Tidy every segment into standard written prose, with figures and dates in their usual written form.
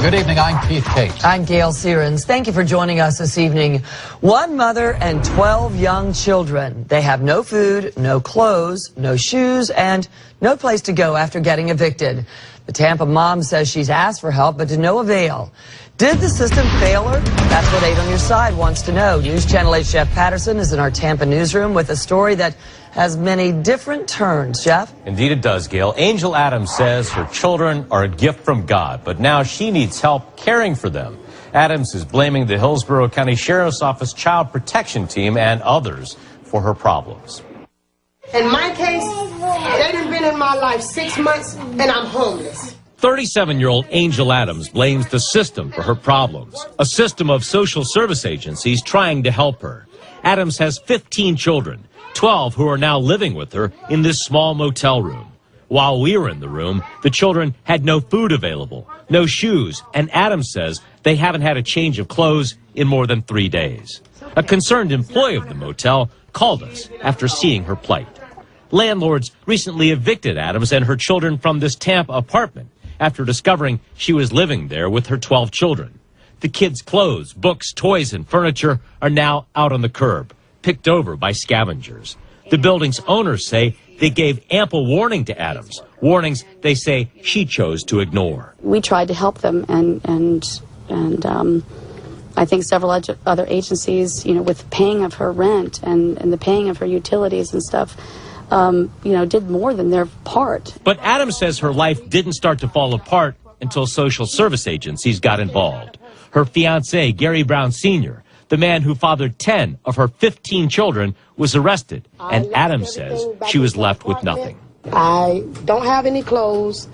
Good evening, I'm Keith Cates. I'm Gail Searens. Thank you for joining us this evening. One mother and 12 young children. They have no food, no clothes, no shoes, and no place to go after getting evicted. The Tampa mom says she's asked for help, but to no avail. Did the system fail her? That's what 8 on Your Side wants to know. News Channel 8's Jeff Patterson is in our Tampa newsroom with a story that has many different turns. Jeff? Indeed it does, Gail. Angel Adams says her children are a gift from God, but now she needs help caring for them. Adams is blaming the Hillsborough County Sheriff's Office Child Protection Team and others for her problems. In my case, they done been in my life 6 months and I'm homeless. 37-year-old Angel Adams blames the system for her problems, a system of social service agencies trying to help her. Adams has 15 children, 12 who are now living with her in this small motel room. While we were in the room, the children had no food available, no shoes, and Adams says they haven't had a change of clothes in more than 3 days. A concerned employee of the motel called us after seeing her plight. Landlords recently evicted Adams and her children from this Tampa apartment after discovering she was living there with her 12 children. The kids' clothes, books, toys, and furniture are now out on the curb, picked over by scavengers. The building's owners say they gave ample warning to Adams, warnings they say she chose to ignore. We tried to help them, and I think several other agencies, with paying of her rent and the paying of her utilities and stuff, did more than their part. But Adams says her life didn't start to fall apart until social service agencies got involved. Her fiancé, Gary Brown Sr., the man who fathered 10 of her 15 children, was arrested, and Adams says she was left with nothing. I don't have any clothes.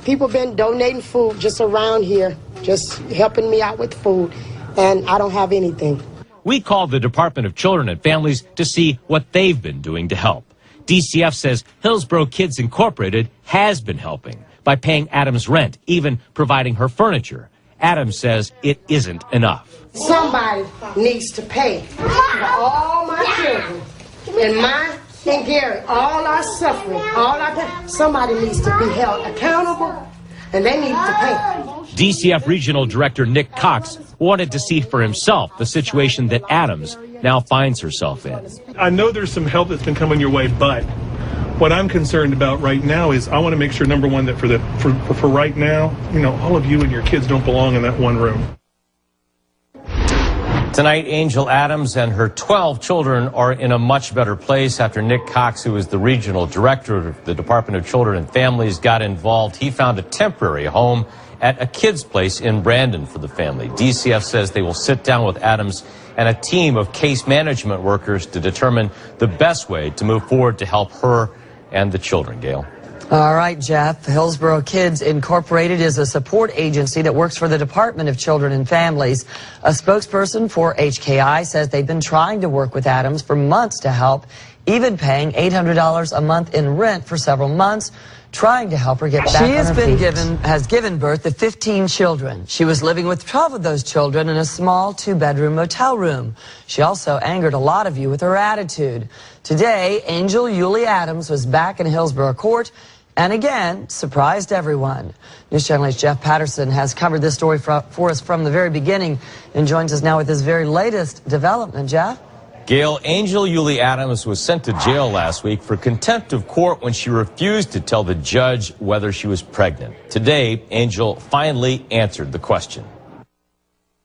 People been donating food just around here, just helping me out with food, and I don't have anything. We called the Department of Children and Families to see what they've been doing to help. DCF says Hillsborough Kids Incorporated has been helping by paying Adams rent, even providing her furniture. Adams says it isn't enough. Somebody needs to pay for all my children, and mine and Gary, all our suffering, all our pain. Somebody needs to be held accountable, and they need to pay. DCF Regional Director Nick Cox wanted to see for himself the situation that Adams now finds herself in. I know there's some help that's been coming your way, but what I'm concerned about right now is I want to make sure, number one, that for right now, all of you and your kids don't belong in that one room. Tonight, Angel Adams and her 12 children are in a much better place after Nick Cox, who is the regional director of the Department of Children and Families, got involved. He found a temporary home at a kid's place in Brandon for the family. DCF says they will sit down with Adams and a team of case management workers to determine the best way to move forward to help her and the children. Gail. All right, Jeff. Hillsborough Kids Incorporated is a support agency that works for the Department of Children and Families. A spokesperson for HKI says they've been trying to work with Adams for months to help, even paying $800 a month in rent for several months, trying to help her get back on her feet. She has given birth to 15 children. She was living with 12 of those children in a small 2-bedroom motel room. She also angered a lot of you with her attitude. Today, Angel Yulie Adams was back in Hillsborough Court and again surprised everyone. News Channel 8's Jeff Patterson has covered this story for us from the very beginning and joins us now with his very latest development. Jeff? Gail, Angel Yulie Adams was sent to jail last week for contempt of court when she refused to tell the judge whether she was pregnant. Today, Angel finally answered the question.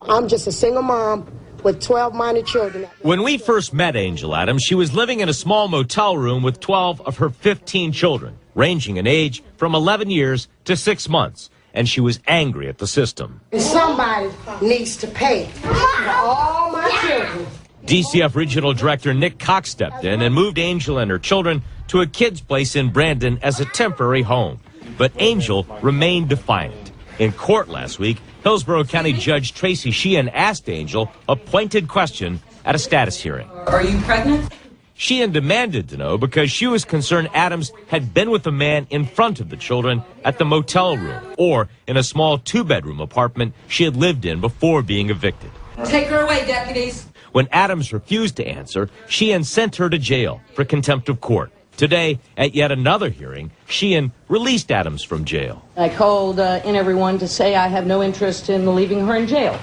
I'm just a single mom with 12 minor children. When we first met Angel Adams, she was living in a small motel room with 12 of her 15 children, ranging in age from 11 years to 6 months, and she was angry at the system. Somebody needs to pay for all my children. DCF Regional Director Nick Cox stepped in and moved Angel and her children to a kid's place in Brandon as a temporary home. But Angel remained defiant. In court last week, Hillsborough County Judge Tracy Sheehan asked Angel a pointed question at a status hearing. Are you pregnant? Sheehan demanded to know because she was concerned Adams had been with a man in front of the children at the motel room or in a small 2-bedroom apartment she had lived in before being evicted. Take her away, deputies. When Adams refused to answer, Sheehan sent her to jail for contempt of court. Today, at yet another hearing, Sheehan released Adams from jail. I called in everyone to say I have no interest in leaving her in jail,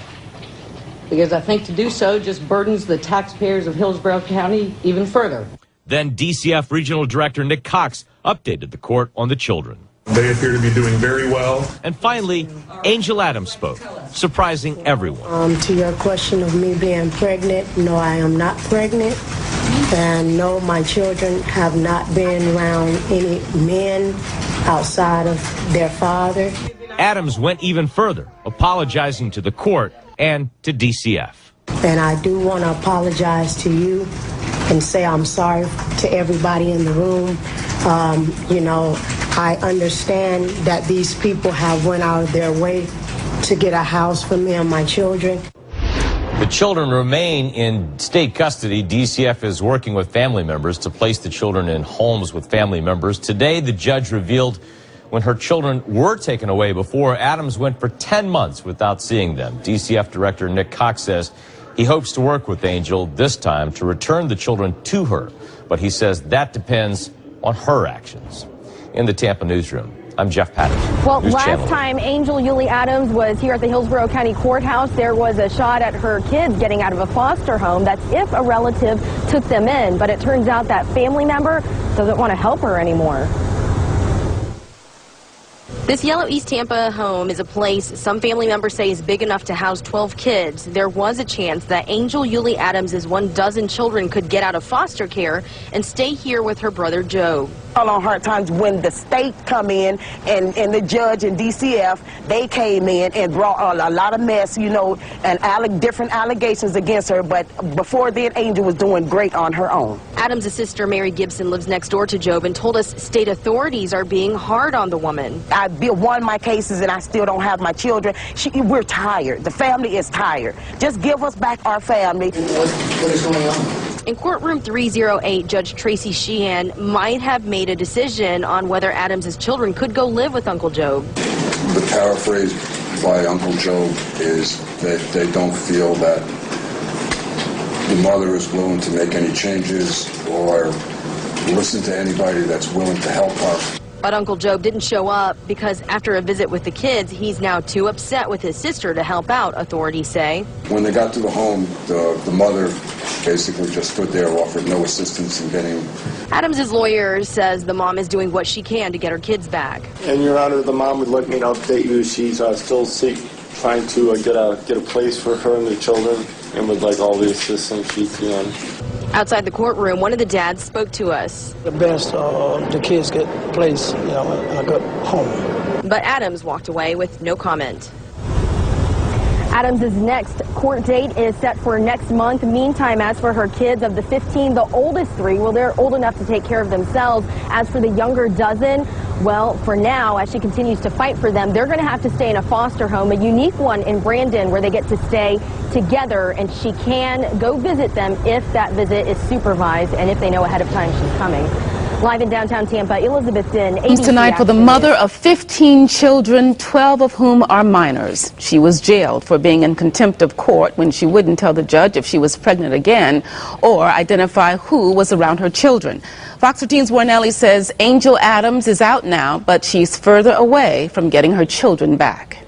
because I think to do so just burdens the taxpayers of Hillsborough County even further. Then DCF Regional Director Nick Cox updated the court on the children. They appear to be doing very well. And finally, Angel Adams spoke, surprising everyone. To your question of me being pregnant, no, I am not pregnant. And no, my children have not been around any men outside of their father. Adams went even further, apologizing to the court and to DCF. And I do want to apologize to you and say I'm sorry to everybody in the room. You know, I understand that these people have went out of their way to get a house for me and my children. The children remain in state custody. DCF is working with family members to place the children in homes with family members. Today, the judge revealed when her children were taken away before, Adams went for 10 months without seeing them. DCF Director Nick Cox says he hopes to work with Angel this time to return the children to her, but he says that depends on her actions. In the Tampa newsroom, I'm Jeff Patterson. Well, News last Channel. time Angel Yulie Adams was here at the Hillsborough County Courthouse, there was a shot at her kids getting out of a foster home. That's if a relative took them in. But it turns out that family member doesn't want to help her anymore. This yellow East Tampa home is a place some family members say is big enough to house 12 kids. There was a chance that Angel Yulie Adams' 12 children could get out of foster care and stay here with her brother Joe. On hard times when the state come in and the judge and DCF, they came in and brought a lot of mess, you know, and different allegations against her. But before then, Angel was doing great on her own. Adams' sister Mary Gibson lives next door to Job and told us state authorities are being hard on the woman. I won my cases and I still don't have my children. We're tired. The family is tired. Just give us back our family. What is going on? In courtroom 308, Judge Tracy Sheehan might have made a decision on whether Adams' children could go live with Uncle Job. The paraphrase by Uncle Job is that they don't feel that the mother is willing to make any changes or listen to anybody that's willing to help her. But Uncle Job didn't show up because after a visit with the kids, he's now too upset with his sister to help out, authorities say. When they got to the home, the mother basically just stood there, offered no assistance in getting... Adams' lawyer says the mom is doing what she can to get her kids back. And Your Honor, the mom would like me to update you. She's still trying to get a place for her and the children and would like all the assistance she can. Outside the courtroom, one of the dads spoke to us. The best the kids get a place, you know, a good home. But Adams walked away with no comment. Adams' next court date is set for next month. Meantime, as for her kids, of the 15, the oldest 3, well, they're old enough to take care of themselves. As for the younger dozen, well, for now, as she continues to fight for them, they're going to have to stay in a foster home, a unique one in Brandon, where they get to stay together, and she can go visit them if that visit is supervised and if they know ahead of time she's coming. Live in downtown Tampa, Elizabeth Din, ABC Tonight for the mother of 15 children, 12 of whom are minors. She was jailed for being in contempt of court when she wouldn't tell the judge if she was pregnant again or identify who was around her children. Fox 13's Warnelli says Angel Adams is out now, but she's further away from getting her children back.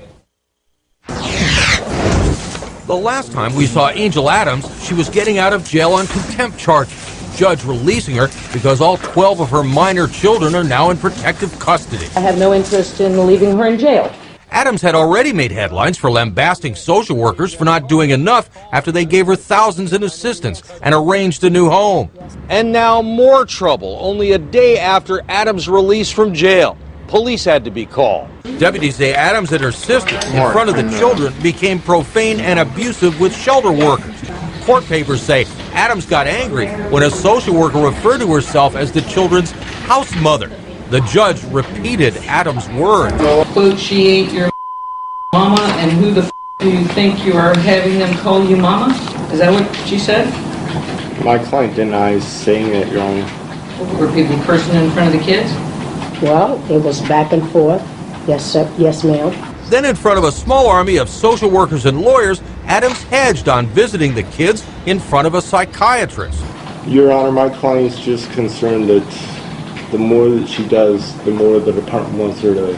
The last time we saw Angel Adams, she was getting out of jail on contempt charges. Judge releasing her because all 12 of her minor children are now in protective custody. I have no interest in leaving her in jail. Adams had already made headlines for lambasting social workers for not doing enough after they gave her thousands in assistance and arranged a new home. And now more trouble, only a day after Adams' release from jail. Police had to be called. Deputies say Adams and her sister, in front of the children, became profane and abusive with shelter workers. Court papers say Adams got angry when a social worker referred to herself as the children's house mother. The judge repeated Adams' words. Quote, she ain't your mama, and who the do you think you are having them call you mama? Is that what she said? My client denies saying it, Your Honor. Were people cursing in front of the kids? Well, it was back and forth. Yes, sir. Yes, ma'am. Then in front of a small army of social workers and lawyers, Adams hedged on visiting the kids in front of a psychiatrist. Your Honor, my client's just concerned that the more that she does, the more the department wants her to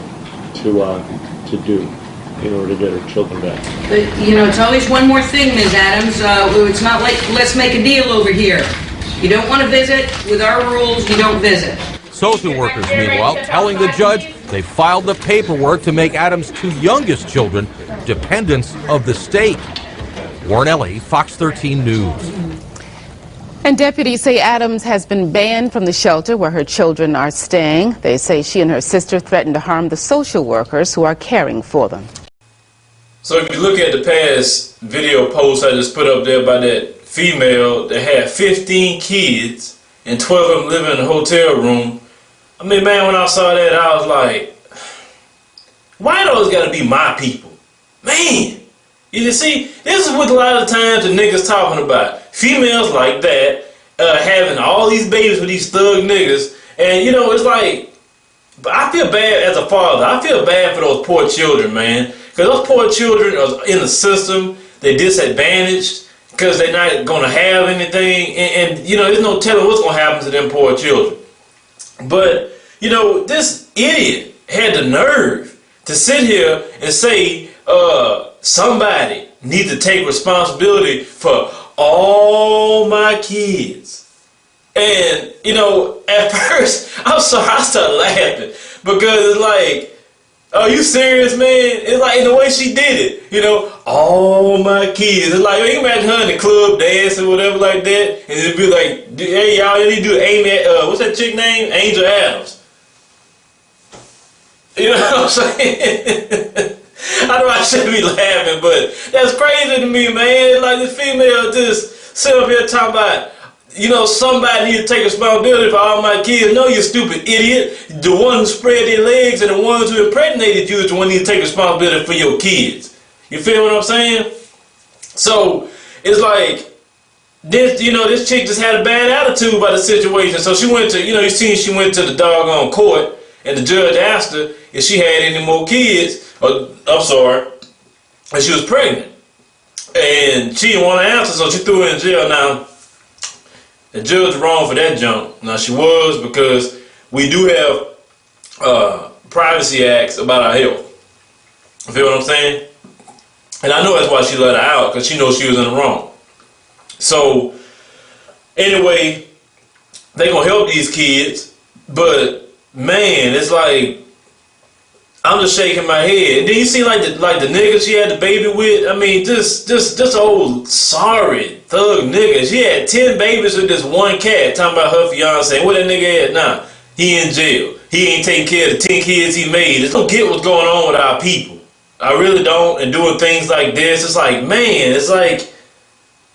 do in order to get her children back. But, you know, it's always one more thing, Ms. Adams. It's not like let's make a deal over here. You don't want to visit, with our rules, you don't visit. Social workers, meanwhile, telling the judge they filed the paperwork to make Adams' two youngest children dependents of the state. Warren Ellie, Fox 13 News. And deputies say Adams has been banned from the shelter where her children are staying. They say she and her sister threatened to harm the social workers who are caring for them. So if you look at the past video post I just put up there by that female that had 15 kids and 12 of them living in a hotel room, I mean, man, when I saw that, I was like, why those gotta be my people? Man, you see, this is what a lot of times the niggas talking about. Females like that, having all these babies with these thug niggas, and you know, it's like, but I feel bad as a father. I feel bad for those poor children, man. Because those poor children are in the system, they're disadvantaged, because they're not going to have anything, and you know, there's no telling what's going to happen to them poor children. But, you know, this idiot had the nerve to sit here and say, somebody needs to take responsibility for all my kids. And, you know, at first, I started laughing because it's like, are you serious, man? It's like in the way she did it, you know, all my kids. It's like, you can imagine her in the club dance or whatever like that, and it'd be like, hey, y'all, you need to do Amy, what's that chick name? Angel Adams. You know what I'm saying? I know I shouldn't be laughing, but that's crazy to me, man. Like this female just sit up here talking about, you know, somebody need to take responsibility for all my kids. No, you stupid idiot. The ones who spread their legs and the ones who impregnated you is the one who need to take responsibility for your kids. You feel what I'm saying? So it's like this, you know, this chick just had a bad attitude about the situation. So she went to, you know, you seen she went to the doggone court and the judge asked her if she had any more kids, or I'm sorry, and she was pregnant. And she didn't want to answer, so she threw her in jail. Now, the judge wrong for that junk. Now she was, because we do have privacy acts about our health. You feel what I'm saying? And I know that's why she let her out, because she knows she was in the wrong. So anyway, they gonna help these kids, but man, it's like I'm just shaking my head. And then you see like the nigga she had the baby with. I mean, this old sorry thug nigga. She had 10 babies with this one cat. Talking about her fiance. What that nigga at now? He in jail. He ain't taking care of the 10 kids he made. I don't get what's going on with our people. I really don't. And doing things like this, it's like, man, it's like,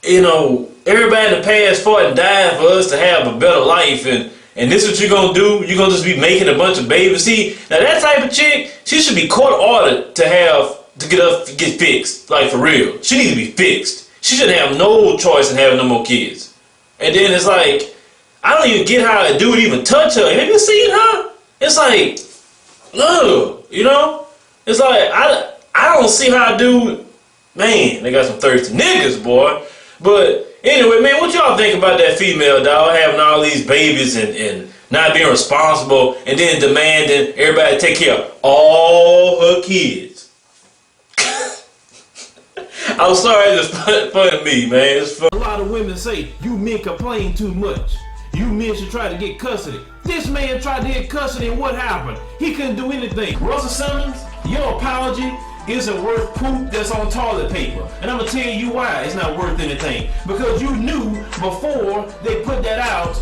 you know, everybody in the past fought and died for us to have a better life, and this is what you're gonna do? You're gonna just be making a bunch of babies? See, now that type of chick, she should be court ordered to get fixed. Like, for real. She needs to be fixed. She shouldn't have no choice in having no more kids. And then it's like, I don't even get how a dude even touch her. Have you seen her? It's like, ugh, you know? It's like, I don't see how a dude, man, they got some thirsty niggas, boy. But anyway, man, what y'all think about that female, dog, having all these babies and not being responsible, and then demanding everybody take care of all her kids? I'm sorry, it's just funny to me, man. It's fun. A lot of women say, you men complain too much. You men should try to get custody. This man tried to get custody, and what happened? He couldn't do anything. Russell Simmons, your apology isn't worth poop that's on toilet paper. And I'm gonna tell you why it's not worth anything. Because you knew before they put that out